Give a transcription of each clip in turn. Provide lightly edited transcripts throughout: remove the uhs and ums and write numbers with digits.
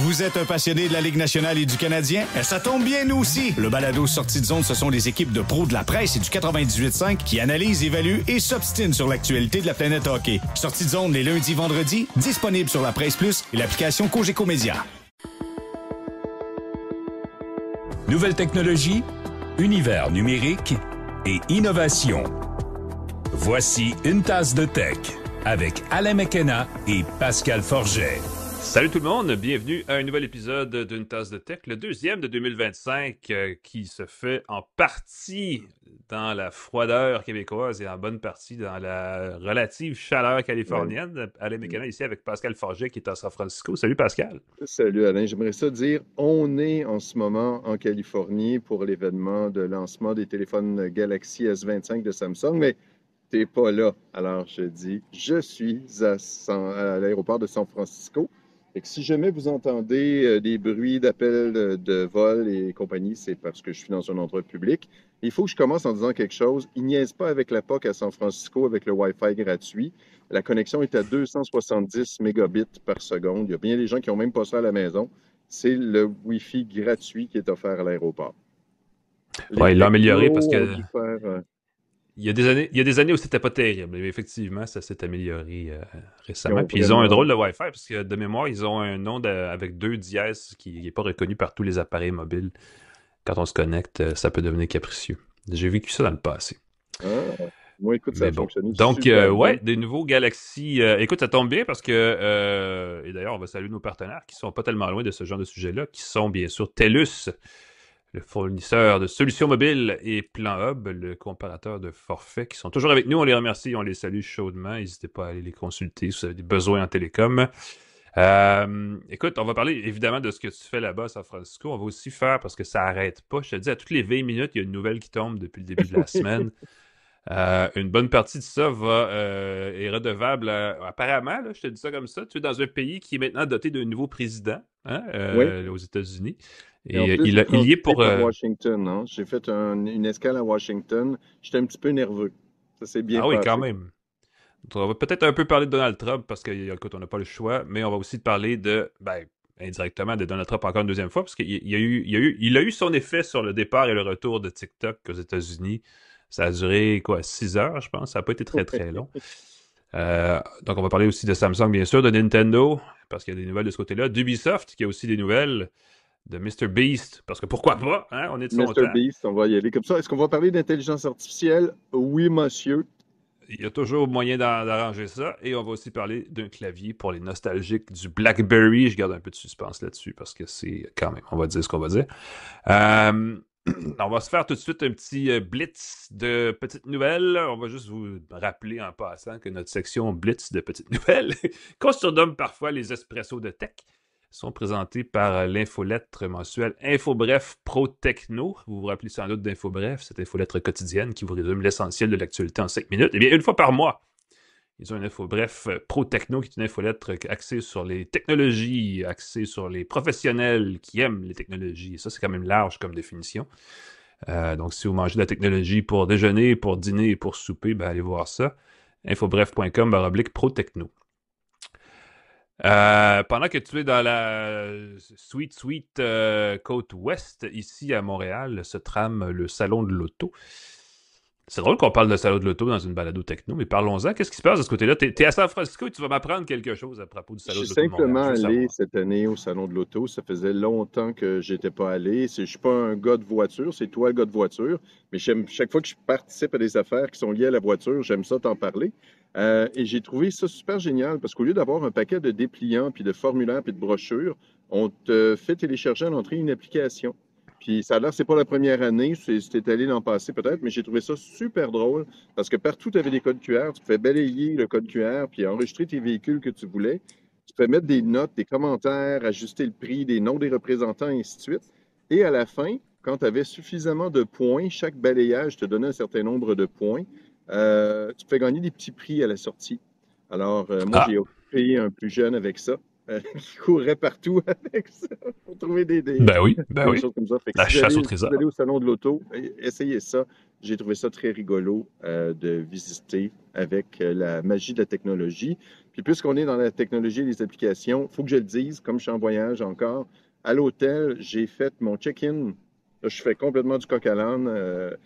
Vous êtes un passionné de la Ligue nationale et du Canadien? Ça tombe bien, nous aussi! Le balado Sortie de zone, ce sont des équipes de pros de la presse et du 98.5 qui analysent, évaluent et s'obstinent sur l'actualité de la planète hockey. Sortie de zone les lundis, vendredis, disponible sur la Presse Plus et l'application Cogeco Média. Nouvelles technologies, univers numérique et innovation. Voici Une tasse de tech avec Alain McKenna et Pascal Forget. Salut tout le monde, bienvenue à un nouvel épisode d'Une tasse de tech, le deuxième de 2025 qui se fait en partie dans la froideur québécoise et en bonne partie dans la relative chaleur californienne. Ouais. Alain McKenna ici avec Pascal Forget qui est à San Francisco. Salut Pascal. Salut Alain, j'aimerais ça dire, on est en ce moment en Californie pour l'événement de lancement des téléphones Galaxy S25 de Samsung, mais t'es pas là. Alors je dis, je suis à l'aéroport de San Francisco. Et que si jamais vous entendez des bruits d'appels de vol et compagnie, c'est parce que je suis dans un endroit public. Il faut que je commence en disant quelque chose. Il niaise pas avec la POC à San Francisco avec le Wi-Fi gratuit. La connexion est à 270 mégabits par seconde. Il y a bien des gens qui n'ont même pas ça à la maison. C'est le Wi-Fi gratuit qui est offert à l'aéroport. Oui, il l'a amélioré parce que... Il y a des années où c'était pas terrible, mais effectivement, ça s'est amélioré récemment. Puis ils ont un drôle de Wi-Fi, parce que de mémoire, ils ont un nom avec 2 dièses qui n'est pas reconnu par tous les appareils mobiles. Quand on se connecte, ça peut devenir capricieux. J'ai vécu ça dans le passé. Moi, écoute, ça a fonctionné. Donc, des nouveaux Galaxy. Écoute, ça tombe bien parce que, et d'ailleurs, on va saluer nos partenaires qui sont pas tellement loin de ce genre de sujet-là, qui sont bien sûr TELUS, le fournisseur de solutions mobiles, et Plan Hub, le comparateur de forfaits, qui sont toujours avec nous. On les remercie, on les salue chaudement. N'hésitez pas à aller les consulter si vous avez des besoins en télécom. Écoute, on va parler évidemment de ce que tu fais là-bas à San Francisco. On va aussi faire, parce que ça n'arrête pas, je te dis, à toutes les 20 minutes, il y a une nouvelle qui tombe depuis le début de la semaine. Une bonne partie de ça est redevable apparemment, là, je te dis ça comme ça, tu es dans un pays qui est maintenant doté d'un nouveau président, aux États-Unis. Et en plus, il y est pour Washington, hein? J'ai fait une escale à Washington. J'étais un petit peu nerveux. Ça s'est bien passé. Ah oui, quand même. Donc, on va peut-être un peu parler de Donald Trump parce qu'on n'a pas le choix, mais on va aussi parler indirectement de Donald Trump encore une deuxième fois parce qu'il a eu son effet sur le départ et le retour de TikTok aux États-Unis. Ça a duré, 6 heures, je pense. Ça n'a pas été très, très long. Donc, on va parler aussi de Samsung, bien sûr, de Nintendo, parce qu'il y a des nouvelles de ce côté-là. D'Ubisoft, qui a aussi des nouvelles. De Mr. Beast, parce que pourquoi pas, hein? On est de son temps. Mr. Beast, on va y aller comme ça. Est-ce qu'on va parler d'intelligence artificielle? Oui, monsieur. Il y a toujours moyen d'arranger ça. Et on va aussi parler d'un clavier pour les nostalgiques du BlackBerry. Je garde un peu de suspense là-dessus, parce que c'est quand même, on va dire ce qu'on va dire. On va se faire tout de suite un petit blitz de petites nouvelles. On va juste vous rappeler en passant que notre section blitz de petites nouvelles, qu'on surnomme parfois les espressos de tech, sont présentés par l'infolettre mensuelle InfoBref Pro Techno. Vous vous rappelez sans doute d'InfoBref, cette infolettre quotidienne qui vous résume l'essentiel de l'actualité en 5 minutes. Eh bien, une fois par mois, ils ont un InfoBref Pro Techno qui est une infolettre axée sur les technologies, axée sur les professionnels qui aiment les technologies. Et ça, c'est quand même large comme définition. Donc, si vous mangez de la technologie pour déjeuner, pour dîner et pour souper, allez voir ça. infobref.com/Pro Techno. Pendant que tu es dans la sweet côte ouest, ici à Montréal, se trame le salon de l'auto. C'est drôle qu'on parle de salon de l'auto dans une balado techno, mais parlons-en. Qu'est-ce qui se passe de ce côté-là? T'es à San Francisco et tu vas m'apprendre quelque chose à propos du salon de l'auto de Montréal. Je suis simplement allé cette année au salon de l'auto. Ça faisait longtemps que j'étais pas allé. Je suis pas un gars de voiture, c'est toi le gars de voiture. Mais chaque fois que je participe à des affaires qui sont liées à la voiture, j'aime ça t'en parler. Et j'ai trouvé ça super génial parce qu'au lieu d'avoir un paquet de dépliants, puis de formulaires, puis de brochures, on te fait télécharger à l'entrée une application. Puis ça a l'air, c'est pas la première année, c'était allé l'an passé peut-être, mais j'ai trouvé ça super drôle parce que partout, tu avais des codes QR, tu pouvais balayer le code QR puis enregistrer tes véhicules que tu voulais. Tu pouvais mettre des notes, des commentaires, ajuster le prix, des noms des représentants, et ainsi de suite. Et à la fin, quand tu avais suffisamment de points, chaque balayage te donnait un certain nombre de points, tu pouvais gagner des petits prix à la sortie. Alors, moi, j'ai occupé un plus jeune avec ça. Qui courait partout avec ça pour trouver des oui. choses comme ça. Fait que la chasse au trésor. Si vous allez au salon de l'auto, essayez ça. J'ai trouvé ça très rigolo de visiter avec la magie de la technologie. Puis puisqu'on est dans la technologie et les applications, il faut que je le dise, comme je suis en voyage encore, à l'hôtel, j'ai fait mon check-in. Là, je fais complètement du coq à l'âne.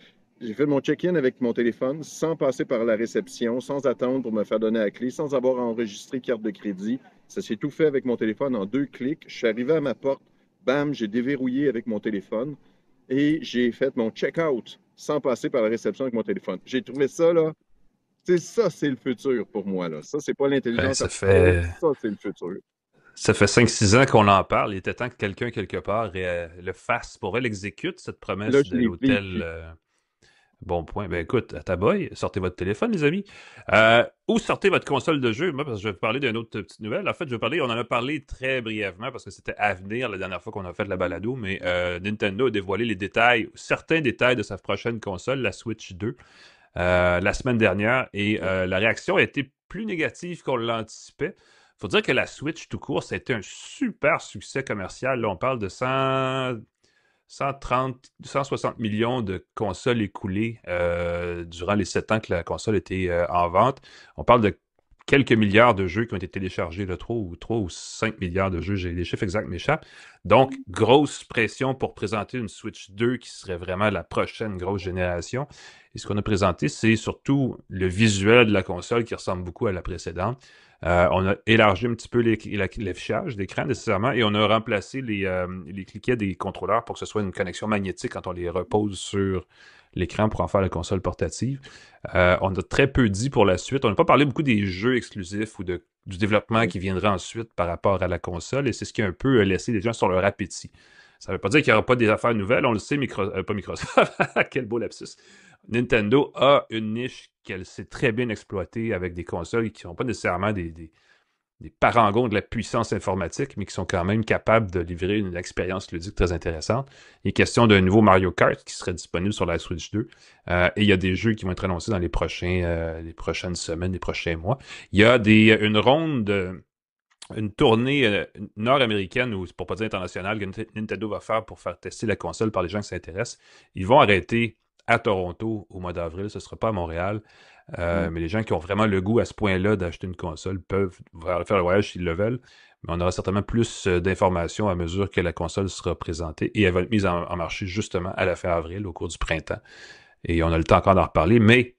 J'ai fait mon check-in avec mon téléphone sans passer par la réception, sans attendre pour me faire donner la clé, sans avoir enregistré carte de crédit. Ça s'est tout fait avec mon téléphone en 2 clics. Je suis arrivé à ma porte, bam, j'ai déverrouillé avec mon téléphone et j'ai fait mon check-out sans passer par la réception avec mon téléphone. J'ai trouvé ça, là, c'est ça, c'est le futur pour moi, là. Ça, c'est pas Ben, l'intelligence artificielle, ça, c'est le futur. ça fait 5-6 ans qu'on en parle. Il était temps que quelqu'un, quelque part, le fasse. Pour elle, exécute cette Là, promesse je de l'ai l'hôtel. vécu. Bon point. Ben écoute, à ta boy, sortez votre téléphone, les amis. Ou sortez votre console de jeu. Moi, parce que je vais vous parler d'une autre petite nouvelle. En fait, on en a parlé très brièvement parce que c'était à venir la dernière fois qu'on a fait la balado, mais Nintendo a dévoilé les détails, certains détails de sa prochaine console, la Switch 2, la semaine dernière. Et la réaction a été plus négative qu'on l'anticipait. Faut dire que la Switch tout court, ça a été un super succès commercial. Là, on parle de 130, 160 millions de consoles écoulées durant les 7 ans que la console était en vente. On parle de quelques milliards de jeux qui ont été téléchargés, là, 3 ou 5 milliards de jeux, les chiffres exacts m'échappent. Donc, grosse pression pour présenter une Switch 2 qui serait vraiment la prochaine grosse génération. Et ce qu'on a présenté, c'est surtout le visuel de la console qui ressemble beaucoup à la précédente. On a élargi un petit peu l'affichage d'écran nécessairement et on a remplacé les cliquets des contrôleurs pour que ce soit une connexion magnétique quand on les repose sur l'écran pour en faire la console portative. On a très peu dit pour la suite. On n'a pas parlé beaucoup des jeux exclusifs ou du développement qui viendra ensuite par rapport à la console et c'est ce qui a un peu laissé les gens sur leur appétit. Ça ne veut pas dire qu'il n'y aura pas des affaires nouvelles. On le sait, pas Microsoft. Quel beau lapsus. Nintendo a une niche qu'elle sait très bien exploiter avec des consoles qui ne sont pas nécessairement des parangons de la puissance informatique, mais qui sont quand même capables de livrer une expérience ludique très intéressante. Il est question d'un nouveau Mario Kart qui serait disponible sur la Switch 2. Et il y a des jeux qui vont être annoncés dans les prochaines semaines, les prochains mois. Il y a une tournée nord-américaine, ou pour pas dire internationale, que Nintendo va faire pour faire tester la console par les gens qui s'intéressent. Ils vont arrêter à Toronto au mois d'avril, ce ne sera pas à Montréal. Mais les gens qui ont vraiment le goût à ce point-là d'acheter une console peuvent faire le voyage s'ils le veulent. Mais on aura certainement plus d'informations à mesure que la console sera présentée et elle va être mise en marché justement à la fin avril, au cours du printemps. Et on a le temps encore d'en reparler, mais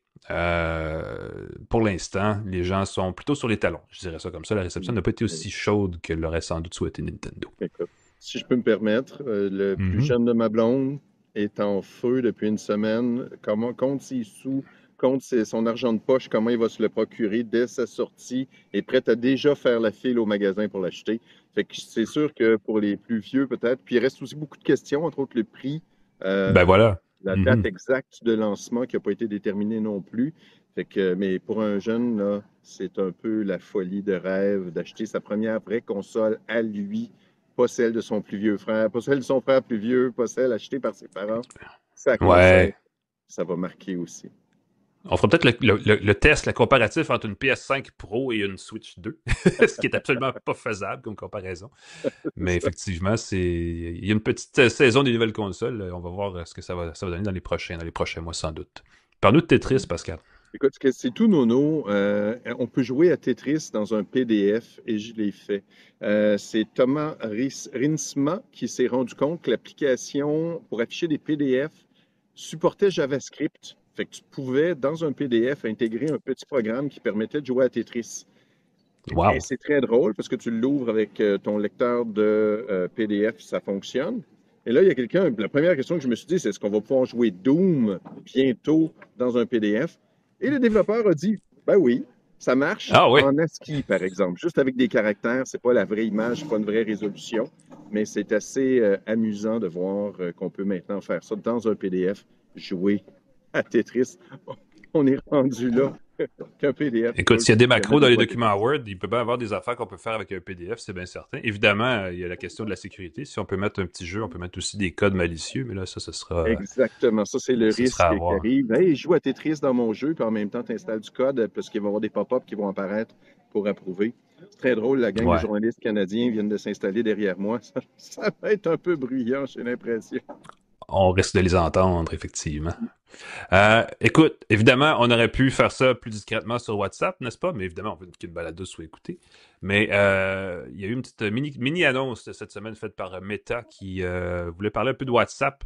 pour l'instant, les gens sont plutôt sur les talons. Je dirais ça comme ça. La réception n'a pas été aussi chaude que l'aurait sans doute souhaité Nintendo. Écoute, si je peux me permettre, le plus jeune de ma blonde est en feu depuis une semaine. Compte ses sous, compte son argent de poche, comment il va se le procurer dès sa sortie, est prêt à déjà faire la file au magasin pour l'acheter. Fait que c'est sûr que pour les plus vieux, peut-être. Puis il reste aussi beaucoup de questions, entre autres le prix, Ben voilà. la date exacte de lancement qui n'a pas été déterminée non plus. Fait que, mais pour un jeune, là, c'est un peu la folie de rêve d'acheter sa première vraie console à lui, pas celle de son plus vieux frère, pas celle de son frère plus vieux, pas celle achetée par ses parents. Sa console, Ouais. ça va marquer aussi. On fera peut-être le test, le comparatif entre une PS5 Pro et une Switch 2, ce qui est absolument pas faisable comme comparaison. Mais effectivement, il y a une petite saison des nouvelles consoles. On va voir ce que ça va donner dans les prochains mois sans doute. Parle-nous de Tetris, Pascal. Écoute, c'est tout nono. On peut jouer à Tetris dans un PDF et je l'ai fait. C'est Thomas Rinsma qui s'est rendu compte que l'application pour afficher des PDF supportait JavaScript. Fait que tu pouvais, dans un PDF, intégrer un petit programme qui permettait de jouer à Tetris. Wow. Et c'est très drôle parce que tu l'ouvres avec ton lecteur de PDF, ça fonctionne. Et là, il y a quelqu'un, la première question que je me suis dit, c'est est-ce qu'on va pouvoir jouer Doom bientôt dans un PDF? Et le développeur a dit, ben oui, ça marche en ASCII, par exemple. Juste avec des caractères, c'est pas la vraie image, c'est pas une vraie résolution, mais c'est assez amusant de voir qu'on peut maintenant faire ça dans un PDF, jouer à Tetris. On est rendu là. Qu'un PDF. Écoute, s'il y a des macros dans les documents Word, il peut bien avoir des affaires qu'on peut faire avec un PDF, c'est bien certain. Évidemment, il y a la question de la sécurité. Si on peut mettre un petit jeu, on peut mettre aussi des codes malicieux, mais là, ça, ce sera... Exactement, ça, c'est le risque qui arrive. Hey, je joue à Tetris dans mon jeu, puis en même temps, tu installes du code, parce qu'il va y avoir des pop-up qui vont apparaître pour approuver. C'est très drôle, la gang de journalistes canadiens viennent de s'installer derrière moi. Ça va être un peu bruyant, j'ai l'impression. on risque de les entendre, effectivement. Écoute, évidemment, on aurait pu faire ça plus discrètement sur WhatsApp, n'est-ce pas? Mais évidemment, on veut qu'une balado soit écoutée. Mais il y a eu une petite mini-annonce cette semaine faite par Meta qui voulait parler un peu de WhatsApp,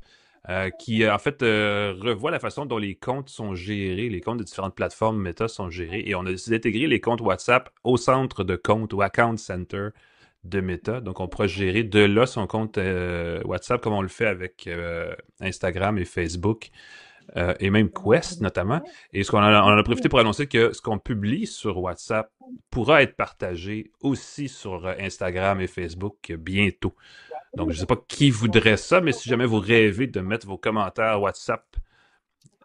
qui en fait revoit la façon dont les comptes sont gérés, les comptes de différentes plateformes Meta sont gérés. Et on a décidé d'intégrer les comptes WhatsApp au centre de compte, au Account Center de Meta. Donc, on pourra gérer de là son compte WhatsApp comme on le fait avec Instagram et Facebook. Et même Quest notamment. Et on en a profité pour annoncer que ce qu'on publie sur WhatsApp pourra être partagé aussi sur Instagram et Facebook bientôt. Donc, je ne sais pas qui voudrait ça, mais si jamais vous rêvez de mettre vos commentaires WhatsApp,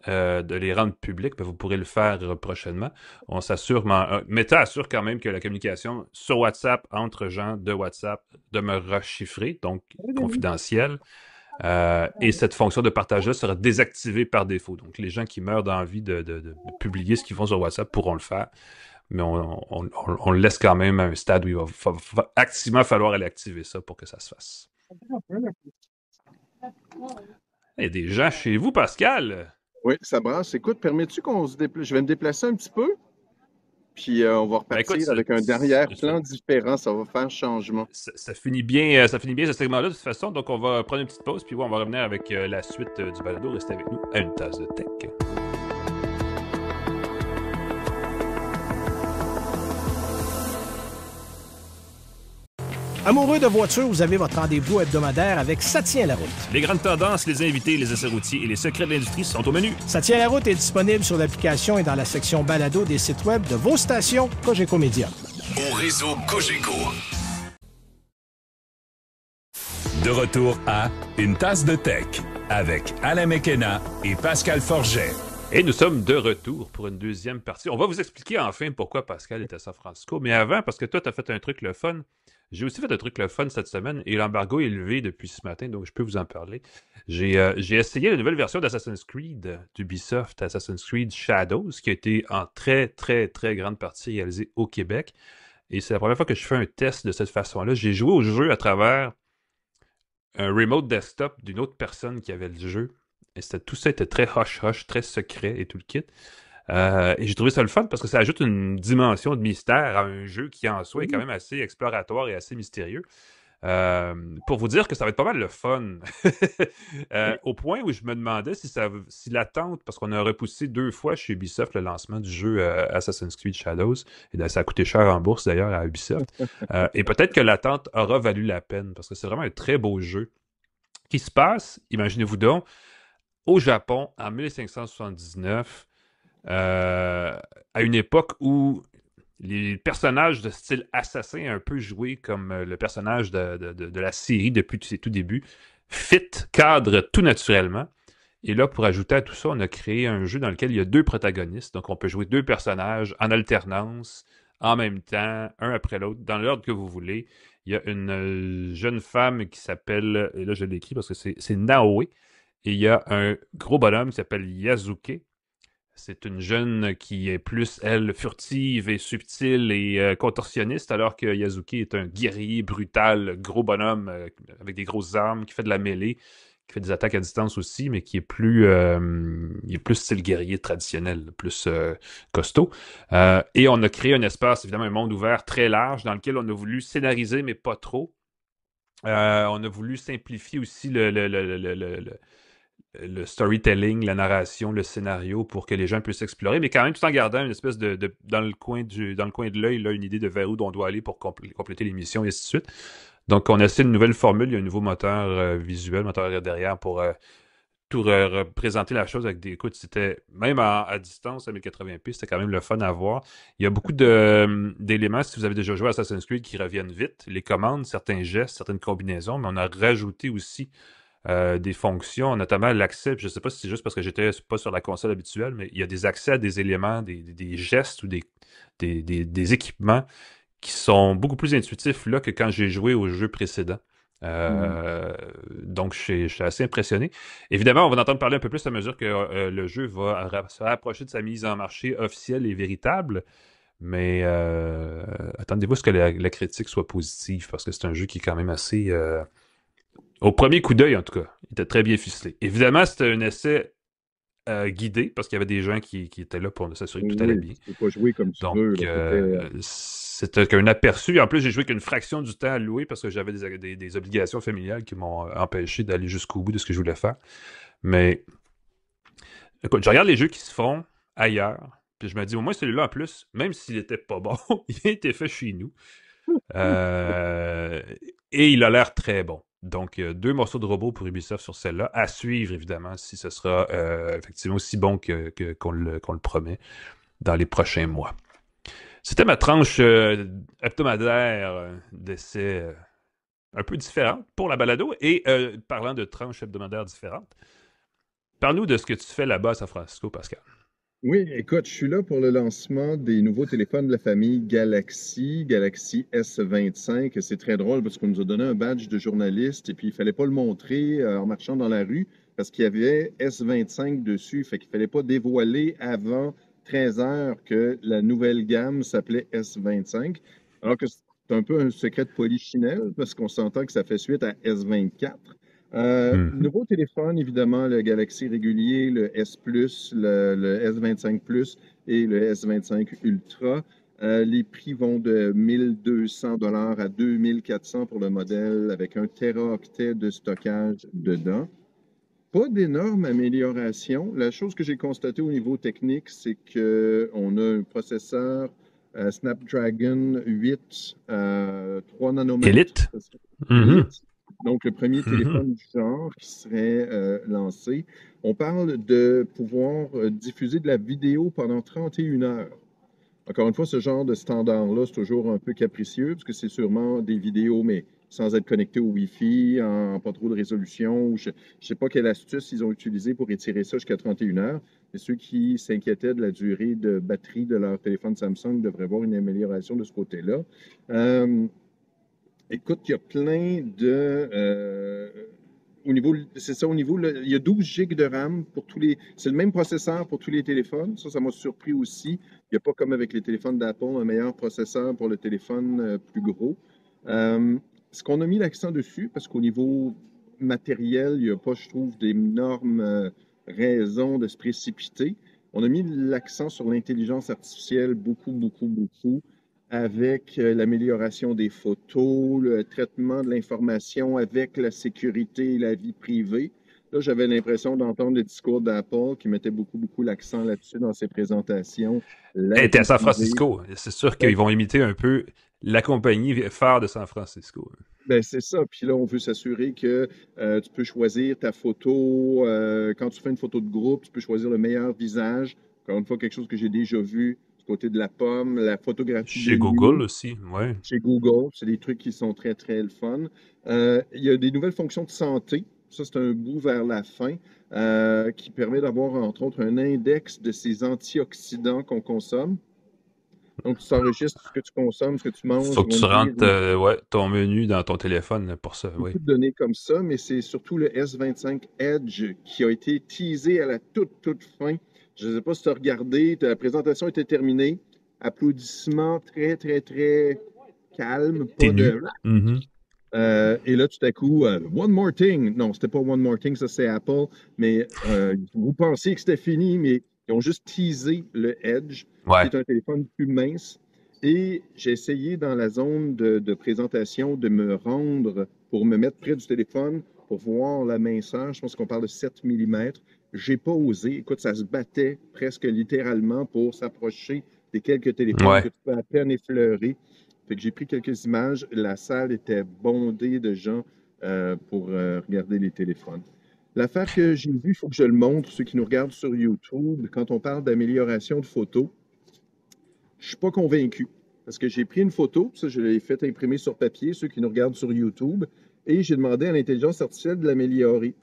de les rendre publics, ben vous pourrez le faire prochainement. On s'assure, Meta assure quand même que la communication sur WhatsApp entre gens de WhatsApp demeurera chiffrée, donc confidentielle. Et cette fonction de partage-là sera désactivée par défaut. Donc, les gens qui meurent d'envie de publier ce qu'ils font sur WhatsApp pourront le faire. Mais on le laisse quand même à un stade où il va activement falloir aller activer ça pour que ça se fasse. Il y a des gens chez vous, Pascal. Oui, ça brasse. Écoute, permets-tu qu'on se déplace? Je vais me déplacer un petit peu, puis on va repartir avec un derrière-plan différent. Ça va faire changement. Ça finit bien ce segment-là de toute façon. Donc, on va prendre une petite pause, puis on va revenir avec la suite du balado. Restez avec nous à une tasse de tech. Amoureux de voiture, vous avez votre rendez-vous hebdomadaire avec Ça tient la route. Les grandes tendances, les invités, les essais routiers et les secrets de l'industrie sont au menu. Ça tient la route est disponible sur l'application et dans la section balado des sites web de vos stations Cogeco Média. Au réseau Cogeco. De retour à Une tasse de tech avec Alain McKenna et Pascal Forget. Et nous sommes de retour pour une deuxième partie. On va vous expliquer enfin pourquoi Pascal est à San Francisco. Mais avant, parce que toi, tu as fait un truc le fun. J'ai aussi fait un truc le fun cette semaine et l'embargo est levé depuis ce matin, donc je peux vous en parler. J'ai essayé la nouvelle version d'Assassin's Creed d'Ubisoft, Assassin's Creed Shadows, qui a été en très, très, très grande partie réalisée au Québec. Et c'est la première fois que je fais un test de cette façon-là. J'ai joué au jeu à travers un remote desktop d'une autre personne qui avait le jeu. Et tout ça était très hush-hush, très secret et tout le kit. Et j'ai trouvé ça le fun parce que ça ajoute une dimension de mystère à un jeu qui en soi est quand même assez exploratoire et assez mystérieux. Pour vous dire que ça va être pas mal le fun. Au point où je me demandais si l'attente, parce qu'on a repoussé 2 fois chez Ubisoft le lancement du jeu Assassin's Creed Shadows, et ça a coûté cher en bourse d'ailleurs à Ubisoft, et peut-être que l'attente aura valu la peine parce que c'est vraiment un très beau jeu qui se passe, imaginez-vous donc, au Japon en 1579. À une époque où les personnages de style assassin un peu joués comme le personnage de la série depuis ses tout débuts cadre tout naturellement. Et là, pour ajouter à tout ça, on a créé un jeu dans lequel il y a 2 protagonistes. Donc, on peut jouer 2 personnages en alternance, en même temps, un après l'autre, dans l'ordre que vous voulez. Il y a une jeune femme qui s'appelle, et là je l'écris parce que c'est Naoe, et il y a un gros bonhomme qui s'appelle Yasuke. C'est une jeune qui est plus, elle, furtive et subtile et contorsionniste, alors que Yasuke est un guerrier brutal, gros bonhomme avec des grosses armes, qui fait de la mêlée, qui fait des attaques à distance aussi, mais qui est plus, il est plus style guerrier traditionnel, plus costaud. Et on a créé un espace, évidemment, un monde ouvert très large, dans lequel on a voulu scénariser, mais pas trop. On a voulu simplifier aussi le storytelling, la narration, le scénario pour que les gens puissent explorer, mais quand même tout en gardant une espèce de dans le coin de l'œil, là, une idée de vers où on doit aller pour compléter l'émission et ainsi de suite. Donc, on a essayé une nouvelle formule, il y a un nouveau moteur visuel, moteur derrière pour tout représenter la chose avec des... Écoute, c'était même à distance, à 1080p, c'était quand même le fun à voir. Il y a beaucoup d'éléments, si vous avez déjà joué à Assassin's Creed, qui reviennent vite. Les commandes, certains gestes, certaines combinaisons, mais on a rajouté aussi des fonctions, notamment l'accès, je ne sais pas si c'est juste parce que j'étais pas sur la console habituelle, mais il y a des accès à des éléments, des gestes ou des équipements qui sont beaucoup plus intuitifs là que quand j'ai joué au jeu précédent. Donc, je suis assez impressionné. Évidemment, on va en entendre parler un peu plus à mesure que le jeu va se rapprocher de sa mise en marché officielle et véritable. Mais attendez-vous à ce que la critique soit positive, parce que c'est un jeu qui est quand même assez... au premier coup d'œil, en tout cas, Il était très bien ficelé. Évidemment, c'était un essai guidé parce qu'il y avait des gens qui étaient là pour s'assurer que tout allait Oui, bien. tu peux pas jouer comme tu Donc, veux. Là. c'était qu'un aperçu. En plus, j'ai joué qu'une fraction du temps à louer parce que j'avais des obligations familiales qui m'ont empêché d'aller jusqu'au bout de ce que je voulais faire. Mais, écoute, je regarde les jeux qui se font ailleurs. Puis je me dis, au moins celui-là, en plus, même s'il était pas bon, il a été fait chez nous. Et il a l'air très bon. Donc, 2 morceaux de robot pour Ubisoft sur celle-là. À suivre, évidemment, si ce sera effectivement aussi bon qu'on le promet dans les prochains mois. C'était ma tranche hebdomadaire d'essais un peu différente pour la balado. Et parlant de tranches hebdomadaires différentes, parle-nous de ce que tu fais là-bas à San Francisco, Pascal. Oui, écoute, je suis là pour le lancement des nouveaux téléphones de la famille Galaxy S25. C'est très drôle parce qu'on nous a donné un badge de journaliste et puis il fallait pas le montrer en marchant dans la rue parce qu'il y avait S25 dessus. Fait qu'il fallait pas dévoiler avant 13 heures que la nouvelle gamme s'appelait S25. Alors que c'est un peu un secret de polichinelle parce qu'on s'entend que ça fait suite à S24. Nouveau téléphone, évidemment, le Galaxy régulier, le S Plus, le S25 Plus et le S25 Ultra. Les prix vont de 1200 $ à 2400 pour le modèle avec un téraoctet de stockage dedans. Pas d'énorme amélioration. La chose que j'ai constatée au niveau technique, c'est qu'on a un processeur Snapdragon 8 3 nanomètres. Elite? Elite. Donc, le premier téléphone du genre qui serait lancé. On parle de pouvoir diffuser de la vidéo pendant 31 heures. Encore une fois, ce genre de standard-là, c'est toujours un peu capricieux, parce que c'est sûrement des vidéos, mais sans être connecté au Wi-Fi, en pas trop de résolution. Je ne sais pas quelle astuce ils ont utilisée pour étirer ça jusqu'à 31 heures. Et ceux qui s'inquiétaient de la durée de batterie de leur téléphone Samsung devraient voir une amélioration de ce côté-là. Écoute, il y a plein de... c'est ça, au niveau, il y a 12 gigs de RAM pour tous les... C'est le même processeur pour tous les téléphones. Ça m'a surpris aussi. Il n'y a pas, comme avec les téléphones d'Apple, un meilleur processeur pour le téléphone plus gros. Ce qu'on a mis l'accent dessus, parce qu'au niveau matériel, il n'y a pas, je trouve, d'énormes raisons de se précipiter. On a mis l'accent sur l'intelligence artificielle beaucoup, beaucoup, beaucoup, avec l'amélioration des photos, le traitement de l'information avec la sécurité et la vie privée. Là, j'avais l'impression d'entendre le discours d'Apple qui mettait beaucoup, beaucoup l'accent là-dessus dans ses présentations. Elle était à San Francisco. C'est sûr qu'ils vont imiter un peu la compagnie phare de San Francisco. Ben, c'est ça. Puis là, on veut s'assurer que tu peux choisir ta photo. Quand tu fais une photo de groupe, tu peux choisir le meilleur visage. Encore une fois, quelque chose que j'ai déjà vu du côté de la pomme, la photographie. Chez Google aussi, oui. Chez Google, c'est des trucs qui sont très, très le fun. Il y a des nouvelles fonctions de santé. Ça, c'est un bout vers la fin qui permet d'avoir, entre autres, un index de ces antioxydants qu'on consomme. Donc, tu t'enregistres ce que tu consommes, ce que tu manges. Il faut que tu rentres ton menu dans ton téléphone pour ça. Beaucoup de données comme ça, mais c'est surtout le S25 Edge qui a été teasé à la toute fin. Je ne sais pas si tu as regardé, la présentation était terminée. Applaudissements très, très, très calmes. Pas de... et là, tout à coup, One More Thing. Non, c'était pas One More Thing, ça c'est Apple. Mais vous pensiez que c'était fini, mais ils ont juste teasé le Edge, qui est un téléphone plus mince. Et j'ai essayé dans la zone de présentation de me rendre pour me mettre près du téléphone pour voir la minceur. Je pense qu'on parle de 7 mm. J'ai pas osé. Écoute, ça se battait presque littéralement pour s'approcher des quelques téléphones que tu peux à peine effleurer. Fait que j'ai pris quelques images. La salle était bondée de gens pour regarder les téléphones. L'affaire que j'ai vue, il faut que je le montre, ceux qui nous regardent sur YouTube, quand on parle d'amélioration de photos, je ne suis pas convaincu. Parce que j'ai pris une photo, ça, je l'ai fait imprimer sur papier, ceux qui nous regardent sur YouTube, et j'ai demandé à l'intelligence artificielle de l'améliorer.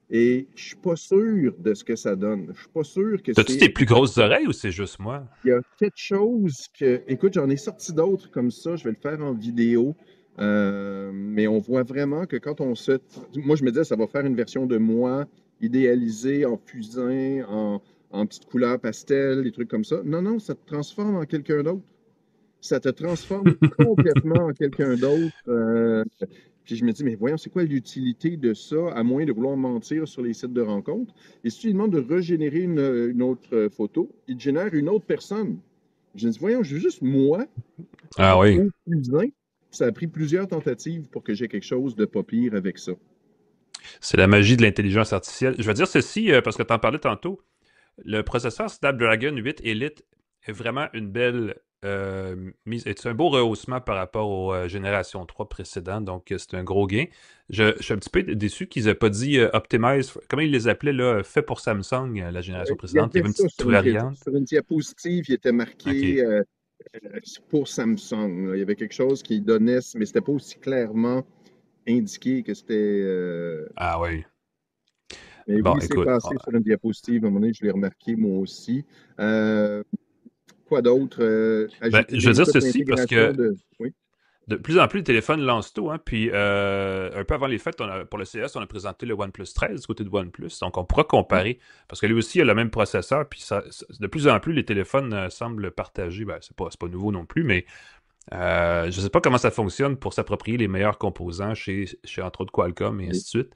Et je ne suis pas sûr de ce que ça donne. Je ne suis pas sûr que T'as-tu tes plus grosses oreilles ou c'est juste moi? Il y a quelque chose que... Écoute, j'en ai sorti d'autres comme ça. Je vais le faire en vidéo. Mais on voit vraiment que quand on se... Moi, je me disais, ça va faire une version de moi idéalisée en fusain, en petite couleur pastel, des trucs comme ça. Non, non, ça te transforme en quelqu'un d'autre. Ça te transforme complètement en quelqu'un d'autre. Puis je me dis, mais voyons, c'est quoi l'utilité de ça, à moins de vouloir mentir sur les sites de rencontres? Et si tu lui demandes de régénérer une autre photo, il te génère une autre personne. Je me dis, voyons, je veux juste moi, Ah oui. au plus un. Ça a pris plusieurs tentatives pour que j'ai quelque chose de pas pire avec ça. C'est la magie de l'intelligence artificielle. Je vais dire ceci, parce que tu en parlais tantôt. Le processeur Snapdragon 8 Elite est vraiment une belle mise. C'est un beau rehaussement par rapport aux générations 3 précédentes, donc c'est un gros gain. Je suis un petit peu déçu qu'ils n'aient pas dit Optimize, comment ils les appelaient, là, fait pour Samsung, la génération Il y précédente. Il y avait avait une ça petite variante. sur une diapositive, il était marqué OK. pour Samsung. Là. Il y avait quelque chose qui donnait, mais c'était pas aussi clairement indiqué que c'était. Ah oui. Mais Bon, oui, c'est écoute. passé sur une diapositive. À un moment donné, je l'ai remarqué moi aussi. Euh, quoi d'autre? Ben, Ajouter je veux des dire écoutes ceci parce d'intégration que de. Oui. de plus en plus, les téléphones lancent tôt, hein, puis un peu avant les fêtes, pour le CES, on a présenté le OnePlus 13 du côté de OnePlus, donc on pourra comparer, parce que lui aussi a le même processeur, puis de plus en plus, les téléphones semblent partager, ben, c'est pas nouveau non plus, mais je ne sais pas comment ça fonctionne pour s'approprier les meilleurs composants chez entre autres Qualcomm et ainsi de suite.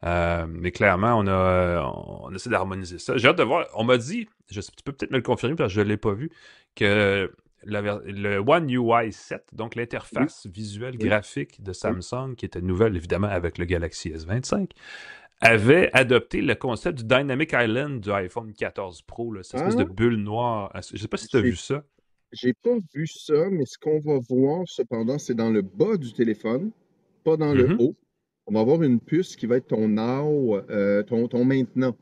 Mais clairement, on essaie d'harmoniser ça. J'ai hâte de voir. On m'a dit, tu peux peut-être me le confirmer parce que je ne l'ai pas vu, que le One UI 7, donc Oui, l'interface visuelle oui, graphique de oui. Samsung, qui était nouvelle évidemment avec le Galaxy S25, avait adopté le concept du Dynamic Island du iPhone 14 Pro, là, cette espèce de Ah, bulle noire. Je ne sais pas si tu as j'ai vu ça. j'ai pas vu ça, mais ce qu'on va voir cependant, c'est dans le bas du téléphone, pas dans le Mhm. haut. On va avoir une puce qui va être ton now, ton maintenant.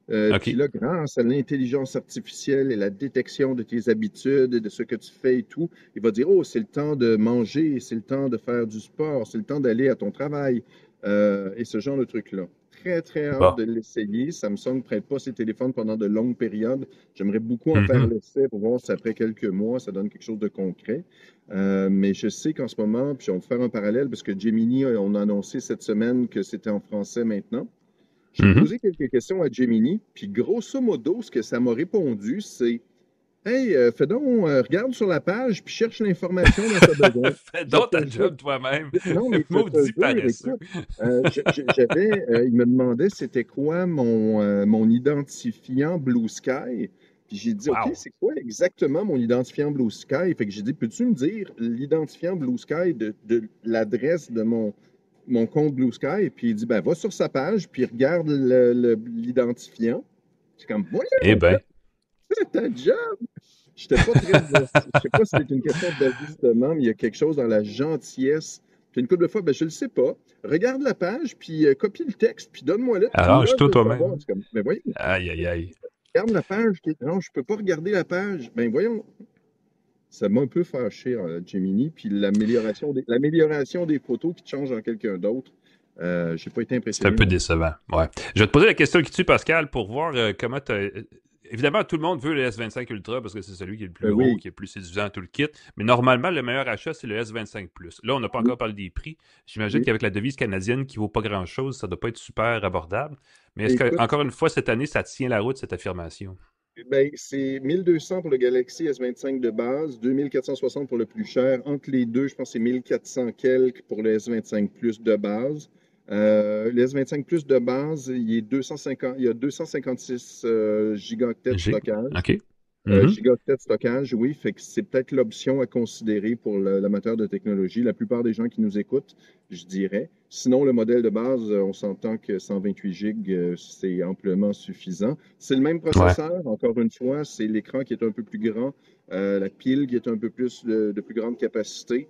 Puis OK. là, grâce à l'intelligence artificielle et la détection de tes habitudes et de ce que tu fais et tout, il va dire, oh, c'est le temps de manger, c'est le temps de faire du sport, c'est le temps d'aller à ton travail, et ce genre de trucs-là. Très, très hâte Bon. de l'essayer. Samsung ne prête pas ses téléphones pendant de longues périodes. J'aimerais beaucoup en faire Mhm. l'essai pour voir si après quelques mois, ça donne quelque chose de concret. Mais je sais qu'en ce moment, puis on va faire un parallèle, parce que Gemini, on a annoncé cette semaine que c'était en français maintenant. J'ai Mhm. posé quelques questions à Gemini, puis grosso modo, ce que ça m'a répondu, c'est Hey, fais donc, regarde sur la page, puis cherche l'information dont tu as besoin. Fais Je donc te ta jure, job toi-même. non, mais je te Maudit jure, paresseux. écoute, il me demandait c'était quoi mon identifiant Blue Sky. Puis j'ai dit, OK, Wow. c'est quoi exactement mon identifiant Blue Sky? Fait que j'ai dit, peux-tu me dire l'identifiant Blue Sky de l'adresse de mon compte Blue Sky? Puis il dit, ben, va sur sa page, puis regarde l'identifiant. C'est comme, Eh voyons, ben. fais ta job! J'étais pas très. Je sais pas si c'est une question d'ajustement, mais il y a quelque chose dans la gentillesse. Puis une couple de fois, ben, je le sais pas. Regarde la page, puis copie le texte, puis donne-moi-le. Là, je Arrange-toi veux le savoir. toi-même. C'est comme, mais voyons, Aïe, aïe, aïe. regarde la page. Non, je peux pas regarder la page. Ben voyons. Ça m'a un peu fâché, Gemini. Puis l'amélioration des photos qui te changent en quelqu'un d'autre. J'ai pas été C'est un impressionné peu non plus. décevant. Ouais. Je vais te poser la question qui tue, Pascal, pour voir comment tu évidemment, tout le monde veut le S25 Ultra parce que c'est celui qui est le plus haut, Oui, qui est le plus séduisant, tout le kit. Mais normalement, le meilleur achat, c'est le S25 Plus. Là, on n'a pas oui, encore parlé des prix. J'imagine oui. qu'avec la devise canadienne qui vaut pas grand-chose, ça doit pas être super abordable. Mais est-ce que, Écoute, encore une fois, cette année, ça tient la route, cette affirmation? ben, c'est 1200 pour le Galaxy S25 de base, 2460 pour le plus cher. Entre les deux, je pense que c'est 1400 quelques pour le S25 Plus de base. Le S25 Plus de base, il y a 256 gigaoctets de J'ai. stockage. OK. Mhm. Gigaoctets de stockage, oui, fait que c'est peut-être l'option à considérer pour l'amateur de technologie. La plupart des gens qui nous écoutent, je dirais. Sinon, le modèle de base, on s'entend que 128 gigs, c'est amplement suffisant. C'est le même Ouais. processeur, encore une fois, c'est l'écran qui est un peu plus grand, la pile qui est un peu plus de plus grande capacité.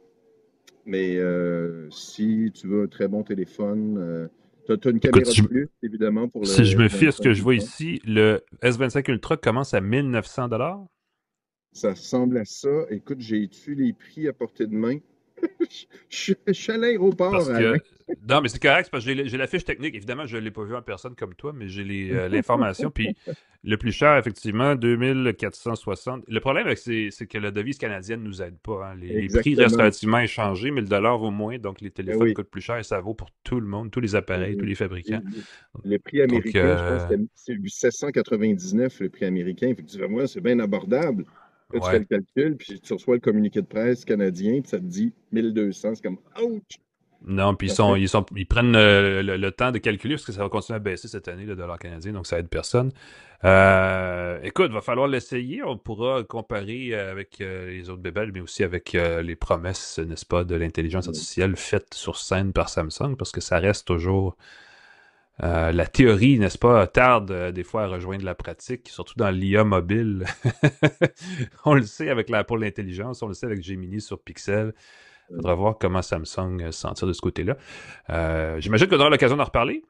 Mais si tu veux un très bon téléphone, tu as une Écoute, caméra de plus, évidemment, pour si je le me fie à ce S25 que je vois Ultra. ici, le S25 Ultra commence à 1900 $. Ça ressemble à ça. Écoute, j'ai-tu les prix à portée de main? Je suis à l'aéroport, Parce Alain. que. Non, mais c'est correct, c'est parce que j'ai la fiche technique. Évidemment, je ne l'ai pas vu en personne comme toi, mais j'ai l'information. Puis le plus cher, effectivement, 2460. Le problème, c'est que la devise canadienne ne nous aide pas. Hein. Les prix restent Exactement. relativement inchangés, mais le dollar vaut moins. Donc, les Ben téléphones oui. coûtent plus cher et ça vaut pour tout le monde, tous les Ben appareils, tous oui. les Et fabricants. le prix Donc, américain, je pense que c'est du 799, le prix américain. Effectivement, c'est bien abordable. Là, tu fais le ouais. calcul, puis tu reçois le communiqué de presse canadien, puis ça te dit 1200. C'est comme, ouch! Non, puis Parfait. ils prennent le temps de calculer parce que ça va continuer à baisser cette année, le dollar canadien, donc ça aide personne. Écoute, va falloir l'essayer. On pourra comparer avec les autres bébelles, mais aussi avec les promesses, n'est-ce pas, de l'intelligence artificielle faites sur scène par Samsung, parce que ça reste toujours la théorie, n'est-ce pas, tarde des fois à rejoindre la pratique, surtout dans l'IA mobile. On le sait pour l'intelligence, on le sait avec Gemini sur Pixel. Il faudra voir comment Samsung s'en tire de ce côté-là. J'imagine qu'on aura l'occasion d'en reparler.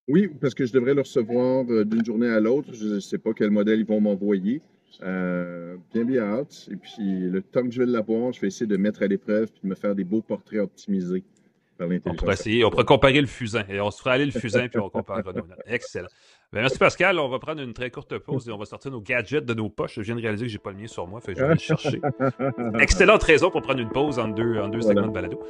Oui, parce que je devrais le recevoir d'une journée à l'autre. Je ne sais pas quel modèle ils vont m'envoyer. Bien hâte. Et puis, le temps que je vais l'avoir, je vais essayer de mettre à l'épreuve et de me faire des beaux portraits optimisés par On pourrait l'intelligence essayer, on pourrait artificielle. comparer le fusain. Et on se fera aller le fusain, puis on comparera nos notes. Excellent. Ben, merci Pascal. On va prendre une très courte pause et on va sortir nos gadgets de nos poches. Je viens de réaliser que j'ai pas le mien sur moi, fait que je vais aller le chercher. Excellente raison pour prendre une pause en deux Voilà. segments de balado.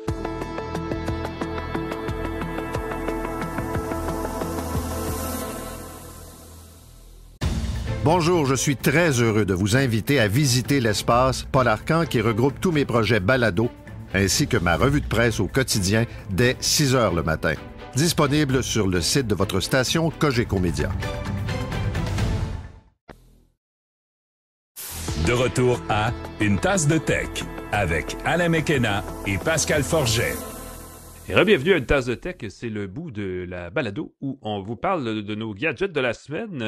Bonjour, je suis très heureux de vous inviter à visiter l'espace Paul Arcan qui regroupe tous mes projets balado, ainsi que ma revue de presse au quotidien dès 6 heures le matin. Disponible sur le site de votre station Cogeco Média. De retour à Une tasse de tech avec Alain Mekena et Pascal Forget. Et bienvenue à Une tasse de tech, c'est le bout de la balado où on vous parle de nos gadgets de la semaine.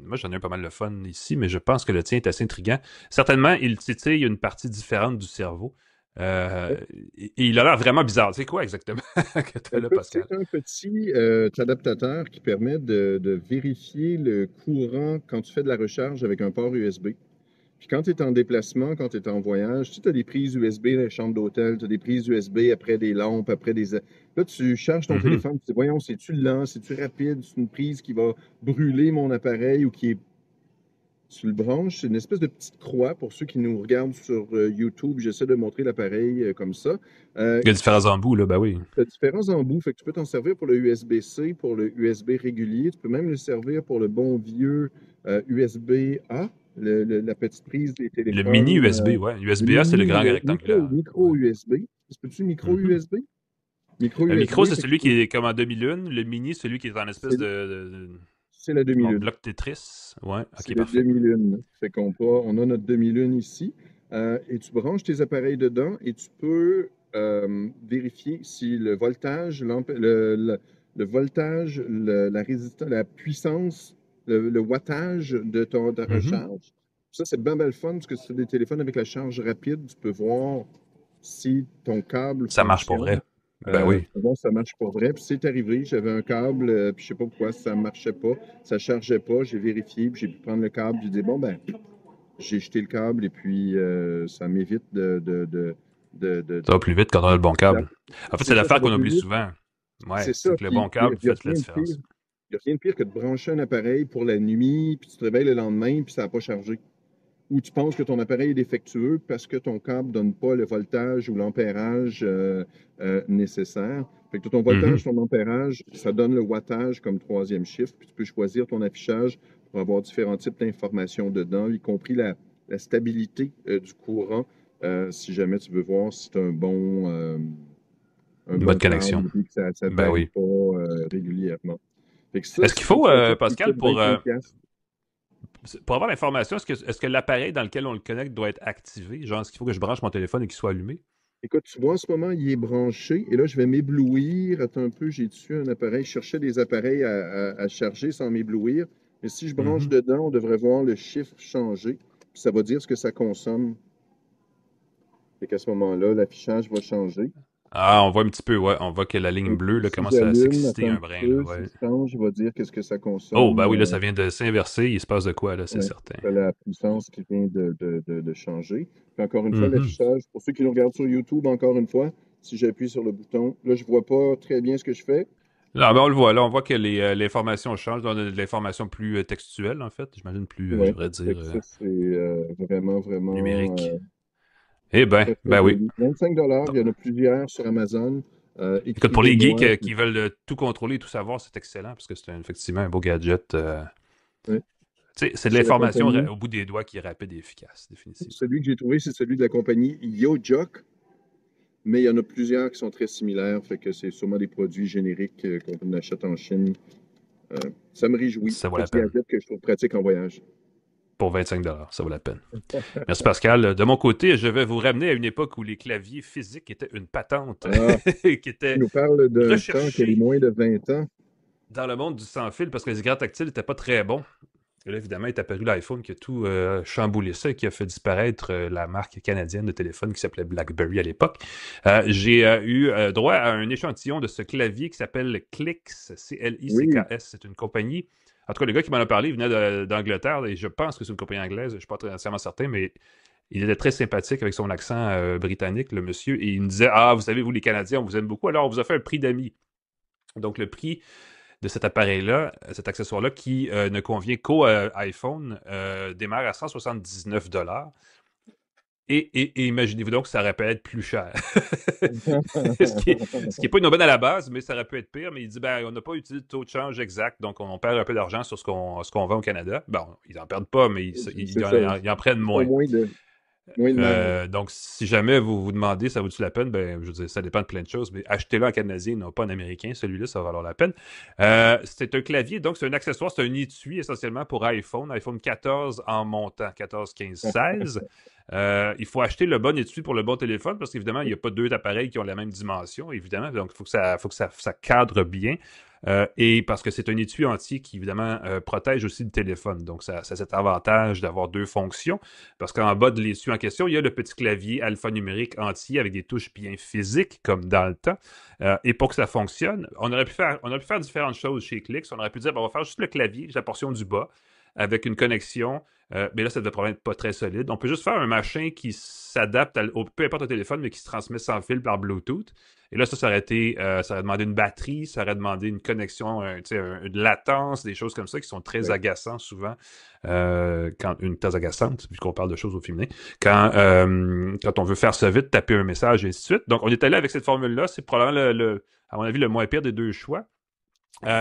Moi, j'en ai eu pas mal de fun ici, mais je pense que le tien est assez intriguant. Certainement, il titille une partie différente du cerveau. Et il a l'air vraiment bizarre. C'est quoi exactement que tu as là, Écoute, Pascal? c'est un petit adaptateur qui permet de vérifier le courant quand tu fais de la recharge avec un port USB. Puis quand tu es en déplacement, quand tu es en voyage, tu as des prises USB dans les chambres d'hôtel, tu as des prises USB après des lampes, après des... Là, tu charges ton téléphone, tu te dis, voyons, c'est-tu lent, c'est-tu rapide, c'est une prise qui va brûler mon appareil ou qui est... Tu le branches, c'est une espèce de petite croix pour ceux qui nous regardent sur YouTube. J'essaie de montrer l'appareil comme ça. Il y a différents embouts, là, ben oui. Tu as différents embouts, fait que tu peux t'en servir pour le USB-C, pour le USB régulier. Tu peux même le servir pour le bon vieux USB-A, la petite prise des Le téléphones. mini USB, ouais. Le USB-A, c'est le mini grand rectangulaire. micro Ouais. USB. Ça peut-tu micro Mhm. USB? Micro Le USB, micro, c'est fait celui que qui est comme en demi-lune. Le mini, c'est celui qui est en espèce c'est la en demi-lune. bloc Tetris. Ouais, C'est ok, le parfait. demi-lune. Fait on a notre demi-lune ici. Et tu branches tes appareils dedans et tu peux vérifier si le voltage, le voltage, la résistance, la puissance, le wattage de ta Mhm. recharge. Ça, c'est bien belle fun parce que sur des téléphones avec la charge rapide, tu peux voir si ton câble Ça marche pour fonctionne. vrai. Ben oui. Bon, ça marche pas vrai. Puis c'est arrivé, j'avais un câble, puis je sais pas pourquoi ça marchait pas, ça chargeait pas. J'ai vérifié, puis j'ai pu prendre le câble. J'ai dit bon ben, j'ai jeté le câble et puis ça m'évite Ça va plus vite quand on a le bon câble. En fait, C'est c'est ça, l'affaire ça va qu'on plus oublie vite. souvent. Ouais, C'est ça. c'est que le Puis bon câble il y a fait la rien de différence. pire. Il y a rien de pire que de brancher un appareil pour la nuit, puis tu te réveilles le lendemain, puis ça n'a pas chargé. Ou tu penses que ton appareil est défectueux parce que ton câble ne donne pas le voltage ou l'ampérage nécessaire. Fait que ton voltage, ton ampérage, ça donne le wattage comme troisième chiffre, puis tu peux choisir ton affichage pour avoir différents types d'informations dedans, y compris la stabilité du courant, si jamais tu veux voir si tu as un bon Une bonne connexion. câble, puis que ça ne Ben varie oui. pas régulièrement. Fait que ça, Est-ce qu'il faut, c'est un gadget qui Pascal, coûte 25$. pour avoir l'information, est-ce que l'appareil dans lequel on le connecte doit être activé? Genre, est-ce qu'il faut que je branche mon téléphone et qu'il soit allumé? Écoute, tu vois, en ce moment, il est branché. Et là, je vais m'éblouir. Attends un peu, j'ai dessus un appareil. Je cherchais des appareils à charger sans m'éblouir. Mais si je branche Mhm. dedans, on devrait voir le chiffre changer. Puis ça va dire ce que ça consomme. Fait qu'à ce moment-là, l'affichage va changer. Ah, on voit un petit peu, ouais. On voit que la ligne Et bleue puis, là, si commence à j'allume, s'exciter attends un un brin. peu, Là, ouais. s'il change, il va dire qu'est-ce que ça consomme. Oh, ben oui, là, ça vient de s'inverser. Il se passe de quoi, là, c'est Ouais, certain. c'est la puissance qui vient de changer. Puis encore une fois, Mhm. l'affichage, pour ceux qui nous regardent sur YouTube, encore une fois, si j'appuie sur le bouton, là, je vois pas très bien ce que je fais. Là, ben, on le voit. Là, on voit que l'information change. On a de l'information plus textuelle, en fait. J'imagine plus, je Ouais. devrais Fait dire, que ça, c'est vraiment numérique. Eh ben, très, très ben oui. joli. 25$, il y en a plusieurs sur Amazon. Écoute, pour les Écrivez-moi. geeks qui veulent tout contrôler, tout savoir, c'est excellent parce que c'est effectivement un beau gadget. Ouais. Tu sais, c'est de C'est la l'information compagnie. au bout des doigts qui est rapide et efficace, définitivement. Celui que j'ai trouvé, c'est celui de la compagnie YoJock. mais il y en a plusieurs qui sont très similaires, fait que c'est sûrement des produits génériques qu'on achète en Chine. Ça me réjouit. Ça vaut la Petit peine. gadget que je trouve pratique en voyage. Pour 25 ça vaut la peine. Merci Pascal. De mon côté, je vais vous ramener à une époque où les claviers physiques étaient une patente qui Tu était nous parles d'un temps qui est recherchée moins de 20 ans. dans le monde du sans-fil parce que les écrans tactiles n'étaient pas très bons. Et là, évidemment, est apparu l'iPhone qui a tout chamboulé ça et qui a fait disparaître la marque canadienne de téléphone qui s'appelait BlackBerry à l'époque. J'ai eu droit à un échantillon de ce clavier qui s'appelle Clix, C-L-I-C-K-S. C'est une compagnie. En tout cas, le gars qui m'en a parlé, il venait d'Angleterre et je pense que c'est une compagnie anglaise. Je ne suis pas nécessairement certain, mais il était très sympathique avec son accent britannique, le monsieur. Et il me disait, vous savez, vous les Canadiens, on vous aime beaucoup, alors on vous a fait un prix d'amis. Donc, le prix de cet appareil-là, cet accessoire-là, qui ne convient qu'au iPhone, démarre à 179 $. Et imaginez-vous donc que ça aurait pu être plus cher. ce qui est pas une aubaine à la base, mais ça aurait pu être pire. Mais il dit, on n'a pas utilisé de taux de change exact, donc on perd un peu d'argent sur ce qu'on vend au Canada. Bon, ils n'en perdent pas, mais ils en prennent moins. Moins de donc, si jamais vous vous demandez, ça vaut-tu la peine? Je veux dire, ça dépend de plein de choses, mais achetez-le en canadien, non pas en américain. Celui-là, ça va valoir la peine. C'est un clavier, donc c'est un accessoire, c'est un étui essentiellement pour iPhone 14 en montant, 14, 15, 16. Il faut acheter le bon étui pour le bon téléphone parce qu'évidemment, il n'y a pas deux appareils qui ont la même dimension, évidemment. Donc, il faut que ça cadre bien. Et parce que c'est un étui entier qui, évidemment, protège aussi le téléphone. Donc, ça a cet avantage d'avoir deux fonctions. Parce qu'en bas de l'étui en question, il y a le petit clavier alphanumérique entier avec des touches bien physiques, comme dans le temps. Et pour que ça fonctionne, on aurait pu faire différentes choses chez Clix. On aurait pu dire, on va faire juste le clavier, la portion du bas, avec une connexion. Mais là, ça devait probablement être pas très solide. On peut juste faire un machin qui s'adapte peu importe le téléphone, mais qui se transmet sans fil par Bluetooth. Et là, ça aurait demandé une batterie, ça aurait demandé une connexion, de latence, des choses comme ça qui sont très agaçantes souvent. Très agaçantes, vu qu'on parle de choses au féminin. Quand on veut faire ça vite, taper un message, et ainsi de suite. Donc, on est allé avec cette formule-là. C'est probablement, à mon avis, le moins pire des deux choix.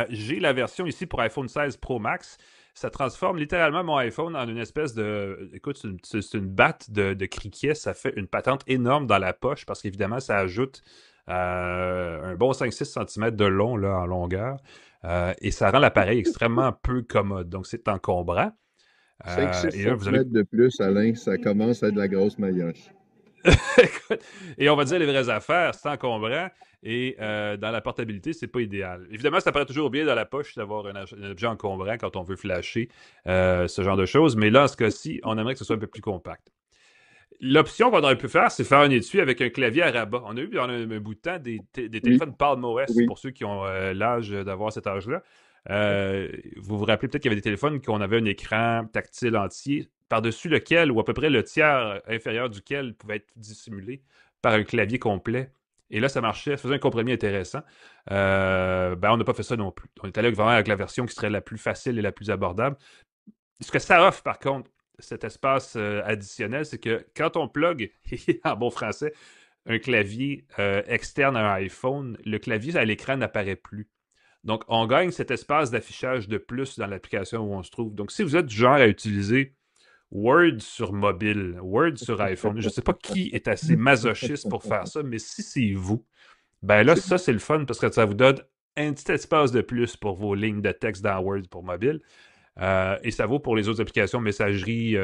J'ai la version ici pour iPhone 16 Pro Max. Ça transforme littéralement mon iPhone en une espèce de... Écoute, c'est une batte de criquet. Ça fait une patente énorme dans la poche parce qu'évidemment, ça ajoute un bon 5-6 cm de long là, en longueur. Et ça rend l'appareil extrêmement peu commode. Donc, c'est encombrant. 5-6 cm de plus, Alain, ça commence à être de la grosse maillotche. Et on va dire les vraies affaires, c'est encombrant et dans la portabilité, c'est pas idéal. Évidemment, ça paraît toujours bien dans la poche d'avoir un objet encombrant quand on veut flasher ce genre de choses, mais là, en ce cas-ci, on aimerait que ce soit un peu plus compact. L'option qu'on aurait pu faire, c'est faire un étui avec un clavier à rabat. On a eu pendant un bout de temps des téléphones Palm OS pour ceux qui ont l'âge d'avoir cet âge-là. Vous vous rappelez peut-être qu'il y avait des téléphones qu'on avait un écran tactile entier par-dessus lequel, ou à peu près le tiers inférieur duquel pouvait être dissimulé par un clavier complet. Et là, ça marchait, ça faisait un compromis intéressant. On n'a pas fait ça non plus. On est allé vraiment avec la version qui serait la plus facile et la plus abordable. Ce que ça offre, par contre, cet espace additionnel, c'est que quand on plug, en bon français, un clavier externe à un iPhone, le clavier à l'écran n'apparaît plus. Donc, on gagne cet espace d'affichage de plus dans l'application où on se trouve. Donc, si vous êtes du genre à utiliser Word sur mobile, Word sur iPhone, je ne sais pas qui est assez masochiste pour faire ça, mais si c'est vous, là, ça, c'est le fun parce que ça vous donne un petit espace de plus pour vos lignes de texte dans Word pour mobile. Et ça vaut pour les autres applications, messagerie,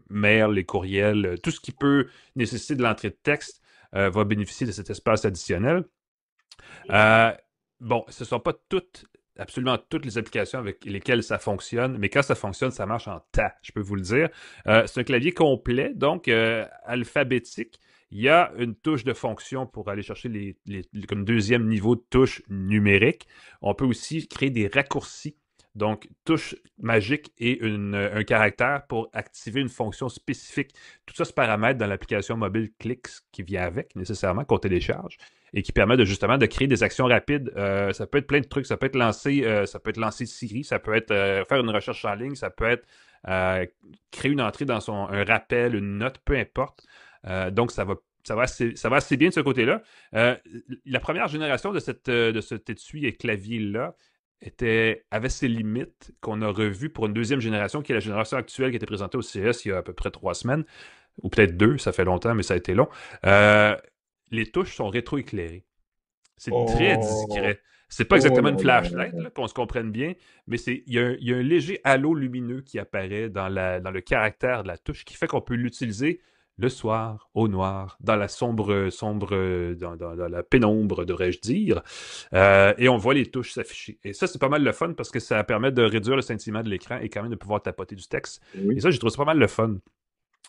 mail, les courriels, tout ce qui peut nécessiter de l'entrée de texte va bénéficier de cet espace additionnel. Ce ne sont pas absolument toutes les applications avec lesquelles ça fonctionne, mais quand ça fonctionne, ça marche en tas, je peux vous le dire. C'est un clavier complet, donc alphabétique. Il y a une touche de fonction pour aller chercher comme deuxième niveau de touche numérique. On peut aussi créer des raccourcis. Donc, touche magique et un caractère pour activer une fonction spécifique. Tout ça se paramètre dans l'application mobile Clix qui vient avec, nécessairement, qu'on télécharge et qui permet justement de créer des actions rapides. Ça peut être plein de trucs. Ça peut être lancer Siri, ça peut être faire une recherche en ligne, ça peut être créer une entrée dans un rappel, une note, peu importe. Donc, ça va assez bien de ce côté-là. La première génération de cet étui et clavier-là avait ses limites qu'on a revues pour une deuxième génération, qui est la génération actuelle qui a été présentée au CES il y a à peu près 3 semaines, ou peut-être 2, ça fait longtemps, mais ça a été long. les touches sont rétroéclairées. C'est très Oh, discret. C'est pas oh exactement là une là. flashlight, là, qu'on se comprenne bien, mais il y a un léger halo lumineux qui apparaît dans le caractère de la touche qui fait qu'on peut l'utiliser le soir, au noir, dans la dans la pénombre, devrais-je dire, et on voit les touches s'afficher. Et ça, c'est pas mal le fun parce que ça permet de réduire le scintillement de l'écran et quand même de pouvoir tapoter du texte. Et Oui. ça, j'ai trouvé ça pas mal le fun.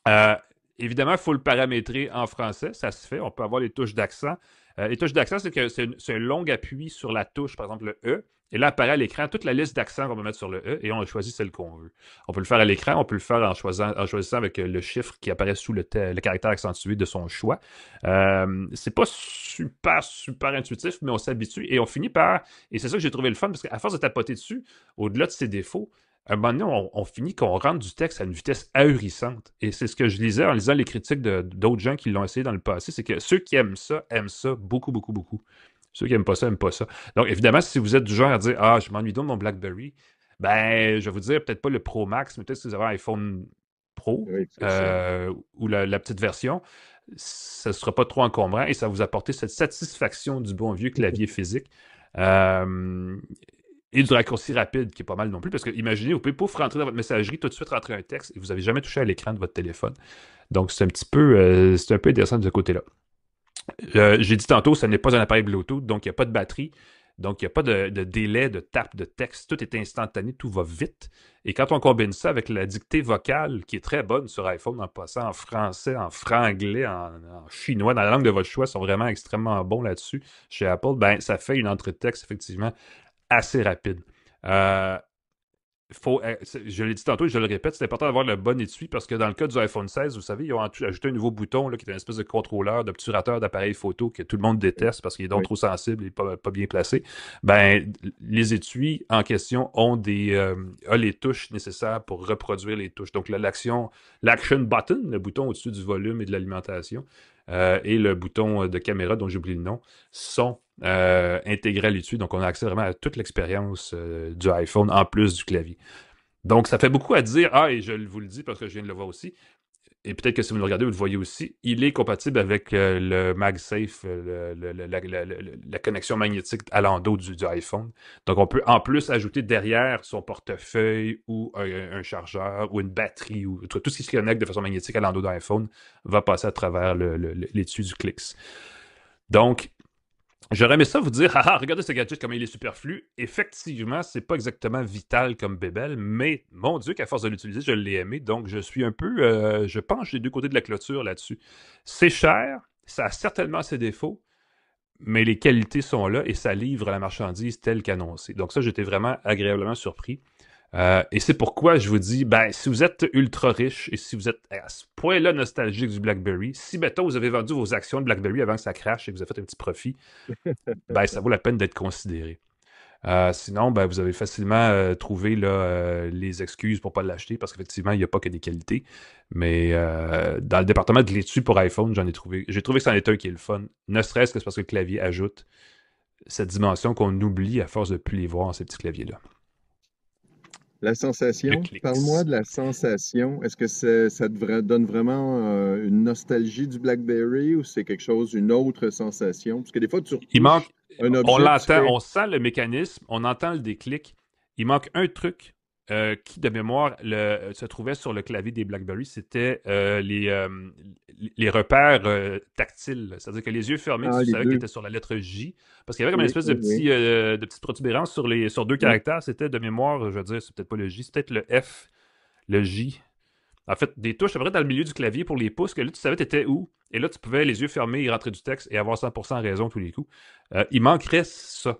Euh, Évidemment, il faut le paramétrer en français, ça se fait. On peut avoir les touches d'accent. Les touches d'accent, c'est que c'est un long appui sur la touche, par exemple le E, et là apparaît à l'écran toute la liste d'accents qu'on va mettre sur le E, et on choisit celle qu'on veut. On peut le faire à l'écran, on peut le faire en choisissant avec le chiffre qui apparaît sous le caractère accentué de son choix. C'est pas super intuitif, mais on s'habitue et on finit par... Et c'est ça que j'ai trouvé le fun, parce qu'à force de tapoter dessus, au-delà de ses défauts, à un moment donné, on finit qu'on rentre du texte à une vitesse ahurissante. Et c'est ce que je lisais en lisant les critiques d'autres gens qui l'ont essayé dans le passé, c'est que ceux qui aiment ça beaucoup, beaucoup, beaucoup. Ceux qui n'aiment pas ça, n'aiment pas ça. Donc, évidemment, si vous êtes du genre à dire « Ah, je m'ennuie donc de mon BlackBerry », ben, je vais vous dire, peut-être pas le Pro Max, mais peut-être si vous avez un iPhone Pro Oui, c'est ça. ou la petite version, ça ne sera pas trop encombrant et ça va vous apporter cette satisfaction du bon vieux clavier physique. Et du raccourci rapide, qui est pas mal non plus, parce que imaginez, vous pouvez pas rentrer dans votre messagerie, tout de suite rentrer un texte, et vous n'avez jamais touché à l'écran de votre téléphone. Donc, c'est un peu intéressant de ce côté-là. J'ai dit tantôt, ce n'est pas un appareil Bluetooth, donc il n'y a pas de batterie, donc il n'y a pas de délai de tape de texte, tout est instantané, tout va vite. Et quand on combine ça avec la dictée vocale, qui est très bonne sur iPhone, en passant en français, en franglais, en chinois, dans la langue de votre choix, sont vraiment extrêmement bons là-dessus chez Apple, ben ça fait une entrée de texte, effectivement, assez rapide. Je l'ai dit tantôt et je le répète, c'est important d'avoir le bon étui parce que dans le cas du iPhone 16, vous savez, ils ont ajouté un nouveau bouton là, qui est une espèce de contrôleur, d'obturateur d'appareil photo que tout le monde déteste parce qu'il est donc Oui. trop sensible et pas bien placé. Ben, les étuis en question ont les touches nécessaires pour reproduire les touches. Donc, l'action button, le bouton au-dessus du volume et de l'alimentation, et le bouton de caméra dont j'ai oublié le nom, sont intégrés à l'étui. Donc, on a accès vraiment à toute l'expérience du iPhone en plus du clavier. Donc, ça fait beaucoup à dire. Ah, et je vous le dis parce que je viens de le voir aussi. Et peut-être que si vous le regardez, vous le voyez aussi. Il est compatible avec le MagSafe, la connexion magnétique à l'endos du iPhone. Donc, on peut en plus ajouter derrière son portefeuille ou un chargeur ou une batterie ou tout ce qui se connecte de façon magnétique à l'endos de l'iPhone va passer à travers l'étui du Clix. Donc, j'aurais aimé ça vous dire, regardez ce gadget, comment il est superflu. Effectivement, c'est pas exactement vital comme bébelle, mais mon Dieu, qu'à force de l'utiliser, je l'ai aimé. Donc, je suis un peu, je penche les deux côtés de la clôture là-dessus. C'est cher, ça a certainement ses défauts, mais les qualités sont là et ça livre la marchandise telle qu'annoncée. Donc ça, j'étais vraiment agréablement surpris. Et c'est pourquoi je vous dis, ben, si vous êtes ultra riche et si vous êtes à ce point-là nostalgique du BlackBerry, si, mettons, vous avez vendu vos actions de BlackBerry avant que ça crache et que vous avez fait un petit profit, ben, ça vaut la peine d'être considéré. Sinon, ben, vous avez facilement trouvé là, les excuses pour ne pas l'acheter parce qu'effectivement, il n'y a pas que des qualités. Mais dans le département de l'étui pour iPhone, j'ai trouvé que c'en est un qui est le fun. Ne serait-ce que parce que le clavier ajoute cette dimension qu'on oublie à force de ne plus les voir, ces petits claviers-là. La Le sensation, parle-moi Clix. de la sensation. Est-ce que ça donne vraiment une nostalgie du BlackBerry ou c'est quelque chose, une autre sensation? Parce que des fois, tu Il manque, retouches un on objet, tu l'entend, fais... on sent le mécanisme, on entend le déclic. Il manque un truc qui, de mémoire, se trouvait sur le clavier des BlackBerry, c'était les repères tactiles. C'est-à-dire que les yeux fermés, Ah, tu les savais qu'ils deux. étaient sur la lettre J. Parce qu'il y avait comme une Oui, espèce oui, oui. de petite protubérance sur deux Oui. caractères. C'était de mémoire, je veux dire, c'est peut-être pas le J, c'est peut-être le F, le J. En fait, des touches, à peu près dans le milieu du clavier pour les pouces, que là, tu savais t'étais où. Et là, tu pouvais les yeux fermés et rentrer du texte et avoir 100% raison tous les coups. Il manquerait ça.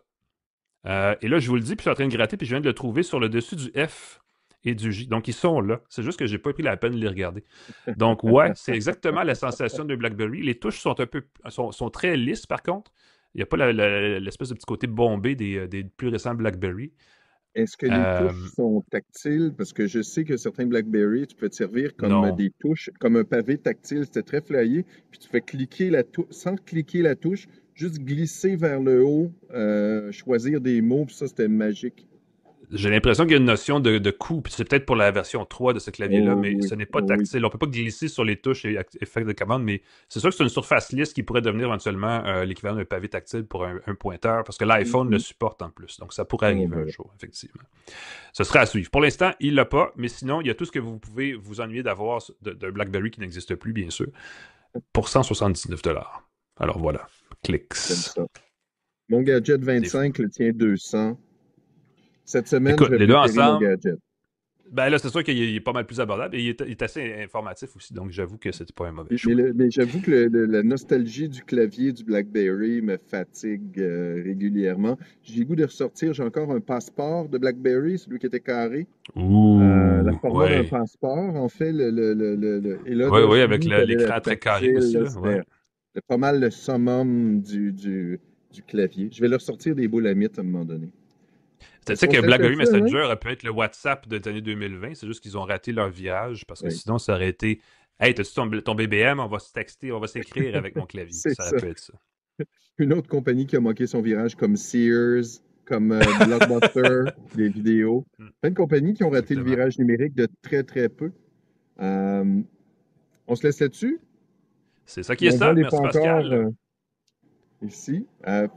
Et là, je vous le dis, puis je suis en train de gratter, puis je viens de le trouver sur le dessus du F et du J. Donc, ils sont là. C'est juste que j'ai pas pris la peine de les regarder. Donc, ouais, c'est exactement la sensation de BlackBerry. Les touches sont très lisses, par contre. Il n'y a pas l'espèce de petit côté bombé des plus récents BlackBerry. Est-ce que les Euh, touches sont tactiles? Parce que je sais que certains BlackBerry, tu peux te servir comme non. des touches, comme un pavé tactile. C'était très flyé. Puis tu fais cliquer sans cliquer la touche, juste glisser vers le haut, choisir des mots, puis ça, c'était magique. J'ai l'impression qu'il y a une notion de coût, puis c'est peut-être pour la version 3 de ce clavier-là, mais oui, ce n'est pas tactile. On ne peut pas glisser sur les touches et effets de commande, mais c'est sûr que c'est une surface lisse qui pourrait devenir éventuellement l'équivalent d'un pavé tactile pour un pointeur, parce que l'iPhone le supporte en plus. Donc, ça pourrait arriver un jour, effectivement. Ce sera à suivre. Pour l'instant, il ne l'a pas, mais sinon, il y a tout ce que vous pouvez vous ennuyer d'avoir d'un BlackBerry qui n'existe plus, bien sûr, pour 179 $. Alors voilà, clics. Mon gadget 25, le tien 200. Cette semaine, écoute, je vais les deux préférer ensemble, mon gadget. Ben là, c'est sûr qu'il est pas mal plus abordable et il est assez informatif aussi, donc j'avoue que c'est pas un mauvais choix. Mais j'avoue que la nostalgie du clavier du BlackBerry me fatigue régulièrement. J'ai le goût de ressortir. J'ai encore un passeport de BlackBerry, celui qui était carré. La forme d'un passeport, en fait. Et là, oui, avec l'écran très carré aussi. C'est pas mal le summum du clavier. Je vais leur sortir des boules à mythe à un moment donné. Tu sais que BlackBerry Messenger aurait pu être le WhatsApp de l'année 2020. C'est juste qu'ils ont raté leur virage parce que sinon, ça aurait été « Hey, t'as-tu ton BBM? On va se texter, on va s'écrire avec mon clavier. » Ça aurait pu être ça. Une autre compagnie qui a manqué son virage comme Sears, comme Blockbuster, des vidéos. Plein de compagnies qui ont raté le virage numérique de très, très peu. On se laisse là-dessus? C'est ça qui est ça. Merci, Pascal. Ici.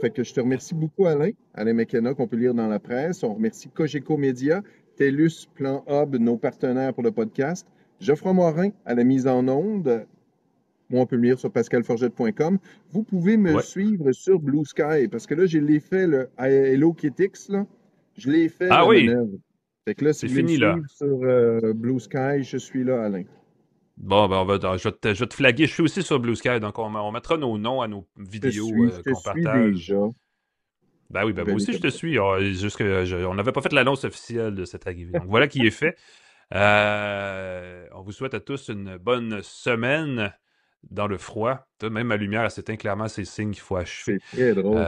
Fait que je te remercie beaucoup, Alain McKenna, qu'on peut lire dans la presse. On remercie Cogeco Média, TELUS, Plan Hub, nos partenaires pour le podcast. Geoffroy Morin à la mise en onde. Moi, on peut me lire sur pascalforget.com. Vous pouvez me suivre sur Blue Sky, parce que là, je l'ai fait, le Hello Kitix, là. Je l'ai fait, la manœuvre. Fait que là, si vous voulez me suivre sur Blue Sky, je suis là, Alain. Bon, ben je vais te flaguer. Je suis aussi sur Blue Sky, donc on mettra nos noms à nos vidéos qu'on partage. Déjà. Ben oui, moi aussi je te suis. Juste que on n'avait pas fait l'annonce officielle de cette arrivée. Donc voilà qui est fait. On vous souhaite à tous une bonne semaine dans le froid. Même ma lumière s'éteint, clairement, c'est signe qu'il faut achever. C'est très drôle.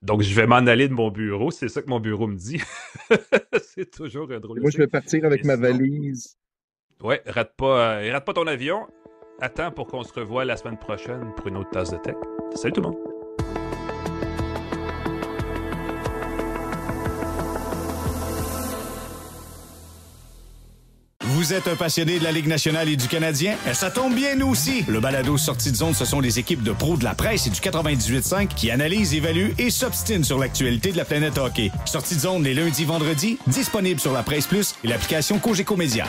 Donc je vais m'en aller de mon bureau. C'est ça que mon bureau me dit. C'est toujours drôle. Moi, je vais partir avec ma valise. Ouais, rate pas ton avion. Attends pour qu'on se revoie la semaine prochaine pour une autre tasse de tech. Salut tout le monde! Vous êtes un passionné de la Ligue nationale et du Canadien? Ça tombe bien, nous aussi! Le balado Sortie de zone, ce sont des équipes de pros de la presse et du 98.5 qui analysent, évaluent et s'obstinent sur l'actualité de la planète hockey. Sortie de zone les lundis, vendredis, disponible sur la Presse Plus et l'application Cogeco Média.